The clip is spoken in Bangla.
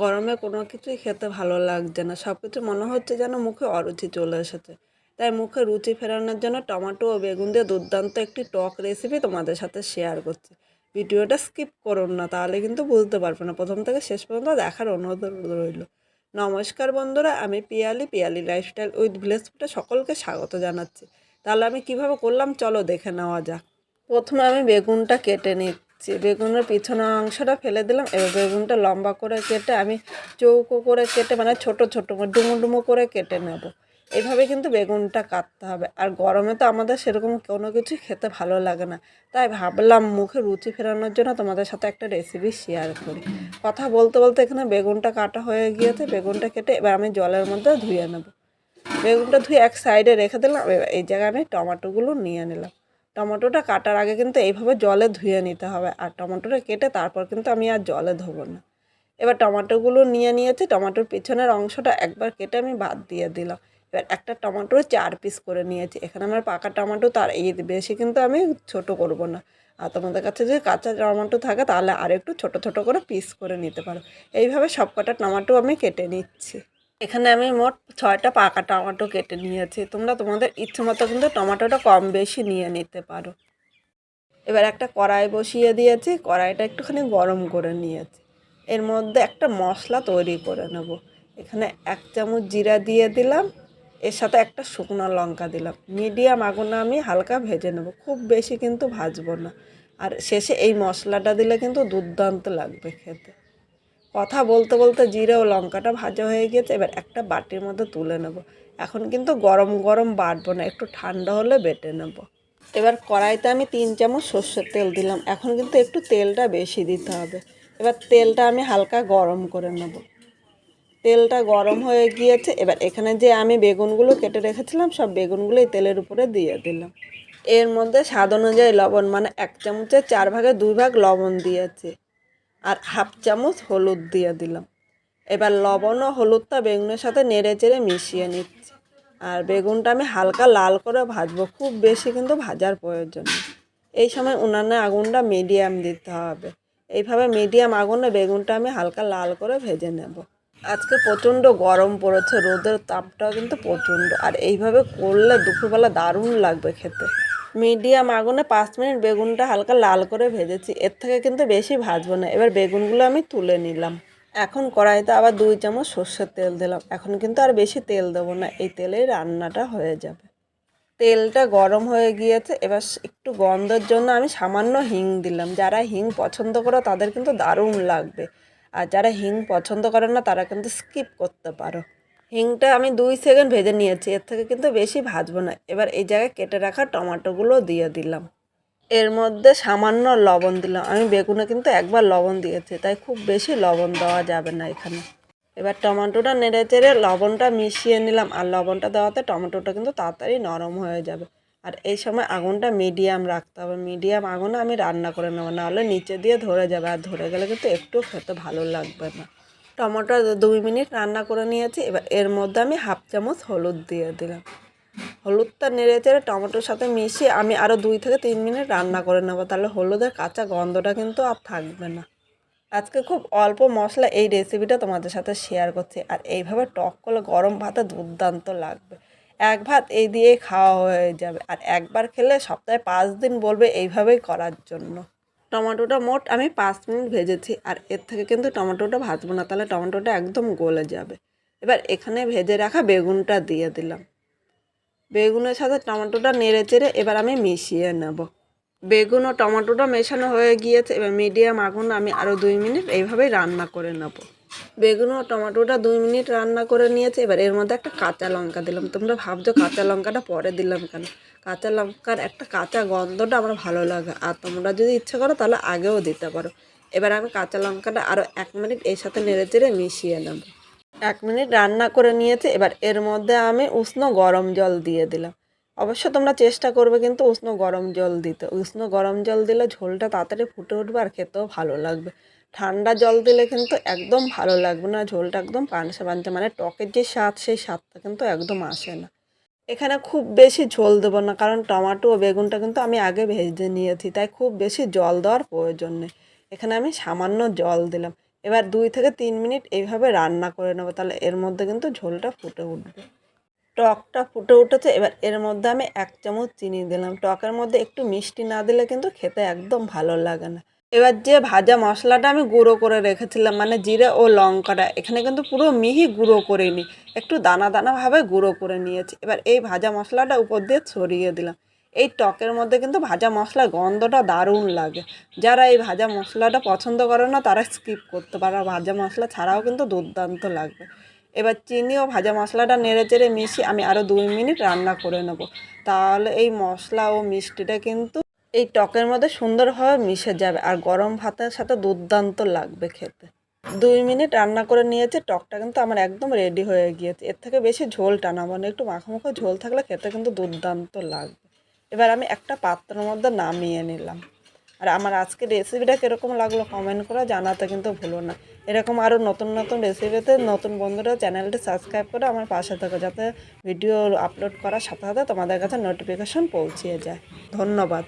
গরমে কোনো কিছুই খেতে ভালো লাগছে না, সব কিছু মনে হচ্ছে যেন মুখে অরুচি চলে এসেছে। তাই মুখে রুচি ফেরানোর জন্য টমেটো ও বেগুন দিয়ে দুর্দান্ত একটি টক রেসিপি তোমাদের সাথে শেয়ার করছি। ভিডিওটা স্কিপ করুন না, তাহলে কিন্তু বুঝতে পারবে না। প্রথম থেকে শেষ পর্যন্ত দেখার অনুরোধ রইল। নমস্কার বন্ধুরা, আমি পিয়ালি লাইফস্টাইল উইথ ভিলেজ ফুডে সকলকে স্বাগত জানাচ্ছি। তাহলে আমি কিভাবে করলাম চলো দেখে নেওয়া যাক। প্রথমে আমি বেগুনটা কেটে নিচ্ছি। বেগুনের পিছনের অংশটা ফেলে দিলাম। এবার বেগুনটা লম্বা করে কেটে আমি চৌকো করে কেটে, মানে ছোটো ছোটো ডুমো ডুমো করে কেটে নেব। এইভাবে কিন্তু বেগুনটা কাটতে হবে। আর গরমে তো আমাদের সেরকম কোনো কিছুই খেতে ভালো লাগে না, তাই ভাবলাম মুখে রুচি ফেরানোর জন্য তোমাদের সাথে একটা রেসিপি শেয়ার করি। কথা বলতে বলতে এখানে বেগুনটা কাটা হয়ে গিয়েছে। বেগুনটা কেটে এবার আমি জলের মধ্যে ধুয়ে নেব। বেগুনটা ধুয়ে এক সাইডে রেখে দিলাম। এই জায়গায় আমি টমেটোগুলো নিয়ে নিলাম। টমেটোটা কাটার আগে কিন্তু এইভাবে জলে ধুয়ে নিতে হবে, আর টমেটোটা কেটে তারপর কিন্তু আমি আর জলে ধোবো না। এবার টমেটোগুলো নিয়েছি। টমেটোর পিছনের অংশটা একবার কেটে আমি বাদ দিয়ে দিলাম। এবার একটা টমেটো 4 পিস করে নিয়েছি। এখানে আমার পাকা টমেটো, তার বেশি কিন্তু আমি ছোট করব না। আর তোমাদের কাছে যদি কাঁচা টমেটো থাকে তাহলে আর একটু ছোট ছোট করে পিস করে নিতে পারো। এইভাবে সব কটা টমেটো আমি কেটে নিচ্ছি। এখানে আমি মোট 6টা পাকা টমেটো কেটে নিয়েছি। তোমরা তোমাদের ইচ্ছে মতো কিন্তু টমেটোটা কম বেশি নিয়ে নিতে পারো। এবার একটা কড়াই বসিয়ে দিয়েছি। কড়াইটা একটুখানি গরম করে নিয়েছি। এর মধ্যে একটা মশলা তৈরি করে নেব। এখানে 1 চামচ জিরা দিয়ে দিলাম। এর সাথে একটা শুকনো লঙ্কা দিলাম। মিডিয়াম আগুনে আমি হালকা ভেজে নেব, খুব বেশি কিন্তু ভাজবো না। আর শেষে এই মশলাটা দিলে কিন্তু দুর্দান্ত লাগবে খেতে। কথা বলতে বলতে জিরে ও লঙ্কাটা ভাজা হয়ে গিয়েছে। এবার একটা বাটির মধ্যে তুলে নেব। এখন কিন্তু গরম গরম বাটবো না, একটু ঠান্ডা হলে বেটে নেব। এবার কড়াইতে আমি 3 চামচ সর্ষের তেল দিলাম। এখন কিন্তু একটু তেলটা বেশি দিতে হবে। এবার তেলটা আমি হালকা গরম করে নেব। তেলটা গরম হয়ে গিয়েছে। এবার এখানে যে আমি বেগুনগুলো কেটে রেখেছিলাম, সব বেগুনগুলো এই তেলের উপরে দিয়ে দিলাম। এর মধ্যে স্বাদ অনুযায়ী লবণ, মানে 1 চামচের 4 ভাগে 2 ভাগ লবণ দিয়েছি। আর হাফ চামচ হলুদ দিয়ে দিলাম। এবার লবণ ও হলুদটা বেগুনের সাথে নেড়ে চেড়ে মিশিয়ে নিচ্ছি। আর বেগুনটা আমি হালকা লাল করে ভাজবো, খুব বেশি কিন্তু ভাজার প্রয়োজন নেই। এই সময় উনানে আগুনটা মিডিয়াম দিতে হবে। এইভাবে মিডিয়াম আগুনে বেগুনটা আমি হালকা লাল করে ভেজে নেব। আজকে প্রচণ্ড গরম পড়েছে, রোদের তাপটাও কিন্তু প্রচণ্ড। আর এইভাবে করলে দুপুরবেলা দারুণ লাগবে খেতে। মিডিয়াম আগুনে 5 মিনিট বেগুনটা হালকা লাল করে ভেজেছি। এর থেকে কিন্তু বেশি ভাজবো না। এবার বেগুনগুলো আমি তুলে নিলাম। এখন কড়াইতে আবার 2 চামচ সর্ষের তেল দিলাম। এখন কিন্তু আর বেশি তেল দেবো না, এই তেলেই রান্নাটা হয়ে যাবে। তেলটা গরম হয়ে গিয়েছে। এবার একটু গন্ধের জন্য আমি সামান্য হিং দিলাম। যারা হিং পছন্দ করে তাদের কিন্তু দারুণ লাগবে, আর যারা হিং পছন্দ করে না তারা কিন্তু স্কিপ করতে পারো। হিংটা আমি 2 সেকেন্ড ভেজে নিয়েছি, এর থেকে কিন্তু বেশি ভাজবো না। এবার এই জায়গায় কেটে রাখা টমেটোগুলো দিয়ে দিলাম। এর মধ্যে সামান্য লবণ দিলাম। আমি বেগুনে কিন্তু একবার লবণ দিয়েছি, তাই খুব বেশি লবণ দেওয়া যাবে না এখানে। এবার টমেটোটা নেড়ে চেড়ে লবণটা মিশিয়ে নিলাম। আর লবণটা দেওয়াতে টমেটোটা কিন্তু তাড়াতাড়ি নরম হয়ে যাবে। আর এই সময় আগুনটা মিডিয়াম রাখতে হবে। মিডিয়াম আগুনে আমি রান্না করে নেবো, নাহলে নিচে দিয়ে ধরে যাবে। আর ধরে গেলে কিন্তু একটু খেতে ভালো লাগবে না। টমেটো 2 মিনিট রান্না করে নিয়েছি। এবার এর মধ্যে আমি হাফ চামচ হলুদ দিয়ে দিলাম। হলুদটা নেড়ে চেড়ে টমেটোর সাথে মিশিয়ে আমি আরও 2 থেকে 3 মিনিট রান্না করে নেবো। তাহলে হলুদের কাঁচা গন্ধটা কিন্তু আর থাকবে না। আজকে খুব অল্প মশলা এই রেসিপিটা তোমাদের সাথে শেয়ার করছি। আর এইভাবে টক করলে গরম ভাতে দুর্দান্ত লাগবে। এক ভাত এই দিয়েই খাওয়া হয়ে যাবে। আর একবার খেলে সপ্তাহে 5 দিন বলবে এইভাবেই করার জন্য। টমেটোটা মোট আমি 5 মিনিট ভেজেছি। আর এর থেকে কিন্তু টমেটোটা ভাজবো না, তাহলে টমেটোটা একদম গলে যাবে। এবার এখানে ভেজে রাখা বেগুনটা দিয়ে দিলাম। বেগুনের সাথে টমেটোটা নেড়ে চেড়ে এবার আমি মিশিয়ে নেব। বেগুন ও টমেটোটা মেশানো হয়ে গিয়েছে। এবার মিডিয়াম আগুনে আমি আরও 2 মিনিট এইভাবেই রান্না করে নেব। বেগুন ও টমেটোটা 2 মিনিট রান্না করে নিয়েছে। এবার এর মধ্যে একটা কাঁচা লঙ্কা দিলাম। তোমরা ভাবছো কাঁচা লঙ্কাটা পরে দিলাম কেন? কাঁচা লঙ্কার একটা কাঁচা গন্ধটা আমার ভালো লাগে, আর তোমরা যদি ইচ্ছে করো তাহলে আগেও দিতে পারো। এবার আমি কাঁচা লঙ্কাটা আরও 1 মিনিট এর সাথে নেড়ে চেড়ে মিশিয়ে নেব। 1 মিনিট রান্না করে নিয়েছে। এবার এর মধ্যে আমি উষ্ণ গরম জল দিয়ে দিলাম। অবশ্য তোমরা চেষ্টা করবে কিন্তু উষ্ণ গরম জল দিতে। উষ্ণ গরম জল দিলে ঝোলটা তাড়াতাড়ি ফুটে উঠবে আর খেতেও ভালো লাগবে। ঠান্ডা জল দিলে কিন্তু একদম ভালো লাগবে না, ঝোলটা একদম পানসে পানসে, মানে টকের যে স্বাদ সেই স্বাদটা কিন্তু একদম আসে না। এখানে খুব বেশি ঝোল দেবো না, কারণ টমেটো ও বেগুনটা কিন্তু আমি আগে ভেজে নিয়েছি, তাই খুব বেশি জল দেওয়ার প্রয়োজন নেই। এখানে আমি সামান্য জল দিলাম। এবার 2 থেকে 3 মিনিট এইভাবে রান্না করে নেবো, তাহলে এর মধ্যে কিন্তু ঝোলটা ফুটে উঠবে। টকটা ফুটে উঠেছে, এবার এর মধ্যে আমি 1 চামচ চিনি দিলাম। টকের মধ্যে একটু মিষ্টি না দিলে কিন্তু খেতে একদম ভালো লাগে না। এবার যে ভাজা মশলাটা আমি গুঁড়ো করে রেখেছিলাম, মানে জিরে ও লঙ্কাটা, এখানে কিন্তু পুরো মিহি গুঁড়ো করিনি, একটু দানা দানাভাবে গুঁড়ো করে নিয়েছি। এবার এই ভাজা মশলাটা উপর দিয়ে ছড়িয়ে দিলাম। এই টকের মধ্যে কিন্তু ভাজা মশলার গন্ধটা দারুণ লাগে। যারা এই ভাজা মশলাটা পছন্দ করে না তারা স্কিপ করতে পারে, ভাজা মশলা ছাড়াও কিন্তু দুর্দান্ত লাগবে। এবার চিনি ও ভাজা মশলাটা নেড়েচেড়ে মিশিয়ে আমি আরও 2 মিনিট রান্না করে নেব। তাহলে এই মশলা ও মিষ্টিটা কিন্তু এই টকের মধ্যে সুন্দরভাবে মিশে যাবে, আর গরম ভাতের সাথে দুর্দান্ত লাগবে খেতে। 2 মিনিট রান্না করে নিয়েছে, টকটা কিন্তু আমার একদম রেডি হয়ে গিয়েছে। এর থেকে বেশি ঝোল টানাবো না, একটু মাখো মাখো ঝোল থাকলে খেতে কিন্তু দুর্দান্ত লাগবে। এবার আমি একটা পাত্রের মধ্যে নামিয়ে নিলাম। আর আমার আজকের রেসিপিটা কীরকম লাগলো কমেন্ট করে জানাতে কিন্তু ভুলো না। এরকম আরও নতুন নতুন রেসিপিতে নতুন বন্ধুরা চ্যানেলটি সাবস্ক্রাইব করে আমার পাশে থাকো, যাতে ভিডিও আপলোড করার সাথে সাথে তোমাদের কাছে নোটিফিকেশন পৌঁছিয়ে যায়। ধন্যবাদ।